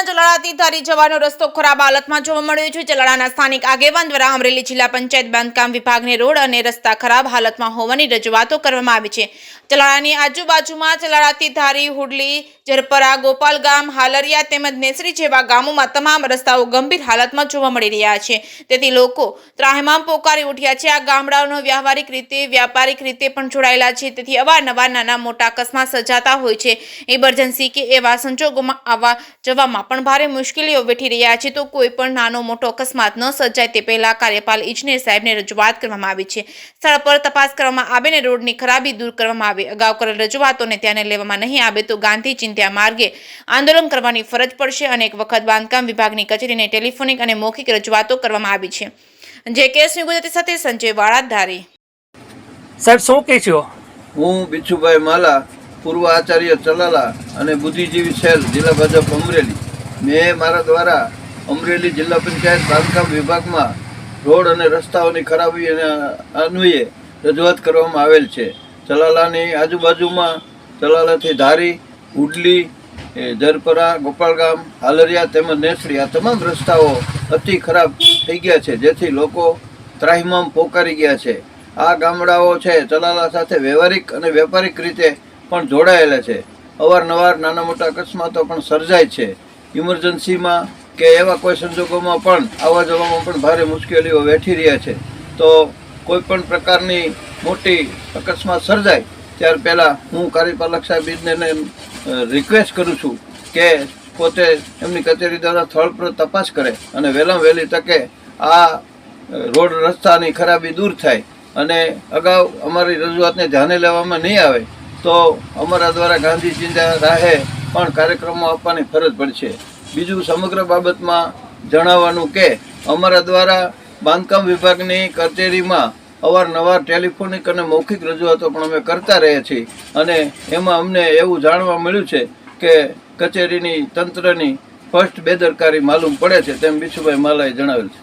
અમરેલીના ચલાળાથી ધારી જવાનો રસ્તો ખરાબ હાલતમાં જોવા મળ્યો છે। ચલાળાના સ્થાનિક આગેવાન દ્વારા અમરેલી જિલ્લા પંચાયત બાંધકામ વિભાગને રોડ અને રસ્તા ખરાબ હાલતમાં હોવાની રજૂઆતો કરવામાં આવી છે। ચલાળાની આજુબાજુમાં ચલાળાથી ધારી, હુડલી, ઝરપરા, ગોપાલગામ, હાલરિયા તેમજ નેસડી જેવા ગામોમાં તમામ રસ્તાઓ ગંભીર હાલતમાં જોવા મળી રહ્યા છે। તેથી લોકો ત્રાહિમામ પોકારી ઉઠ્યા છે। આ ગામડાઓનો વ્યવહારિક રીતે, વ્યાપારિક રીતે પણ જોડાયેલા છે। તેથી અવારનવાર નાના મોટા અકસ્માત સર્જાતા હોય છે। ઇમરજન્સી કે એવા સંજોગોમાં આવવા જવામાં પણ ભારે મુશ્કેલીઓ વેઠી રહ્યા છે। તો કોઈ પણ નાનો મોટો અકસ્માત ન સર્જાય તે પહેલા કાર્યપાલ ઇજનેર સાહેબને રજૂઆત કરવામાં આવી છે। સ્થળ પર તપાસ કરવામાં આવે અને રોડની ખરાબી દૂર કરવામાં આવે। અગાઉ કરેલ રજૂઆતોને ધ્યાને લેવામાં નહીં આવે તો ગાંધી ચિંધ્યા માર્ગે આંદોલન કરવાની ફરજ પડશે। અનેક વખત બાંધકામ વિભાગની કચેરીને ટેલિફોનિક અને મૌખિક રજૂઆતો કરવામાં આવી છે। જે કેસની ગુજરાતી સાથે સંજય વાળા ધારી। સાહેબ શું કહેશો? હું બિચ્છુભાઈ માલા, પૂર્વ આચાર્ય ચલાલા અને બુદ્ધિજીવી સેલ જિલ્લા ભાજપ અમરેલી। મેં મારા દ્વારા અમરેલી જિલ્લા પંચાયત બાંધકામ વિભાગમાં રોડ અને રસ્તાઓની ખરાબી અન્વયે રજૂઆત કરવામાં આવેલ છે। ચલાલાની આજુબાજુમાં ચલાલાથી ધારી, હુડલી, ઝરપરા, ગોપાલગામ, હાલરિયા તેમજ નેસડી આ તમામ રસ્તાઓ અતિ ખરાબ થઈ ગયા છે, જેથી લોકો ત્રાહિમામ પોકારી ગયા છે। આ ગામડાઓ છે ચલાલા સાથે વ્યવહારિક અને વ્યાપારિક રીતે પણ જોડાયેલા છે। અવારનવાર નાના મોટા અકસ્માતો પણ સર્જાય છે। ઇમરજન્સીમાં કે એવા કોઈ સંજોગોમાં પણ આવવા જવામાં પણ ભારે મુશ્કેલીઓ વેઠી રહ્યા છે। તો કોઈ પણ પ્રકારની મોટી અકસ્માત સર્જાય ત્યાર પહેલાં હું કાર્યપાલક સાહેબને રિક્વેસ્ટ કરું છું કે પોતે એમની કચેરી દ્વારા સ્થળ પર તપાસ કરે અને વહેલામાં વહેલી તકે આ રોડ રસ્તાની ખરાબી દૂર થાય। અને અગાઉ અમારી રજૂઆતને ધ્યાને લેવામાં નહીં આવે તો અમારા દ્વારા ગાંધી ચિંધ્યા રાહે પણ કાર્યક્રમો આપવાની ફરજ પડશે। બીજું સમગ્ર બાબતમાં જણાવવાનું કે અમારા દ્વારા બાંધકામ વિભાગની કચેરીમાં અવારનવાર ટેલિફોનિક અને મૌખિક રજૂઆતો પણ અમે કરતા રહ્યા છીએ અને એમાં અમને એવું જાણવા મળ્યું છે કે કચેરીની તંત્રની સ્પષ્ટ બેદરકારી માલુમ પડે છે, તેમ બિચ્છુભાઈ માલાએ જણાવેલ છે।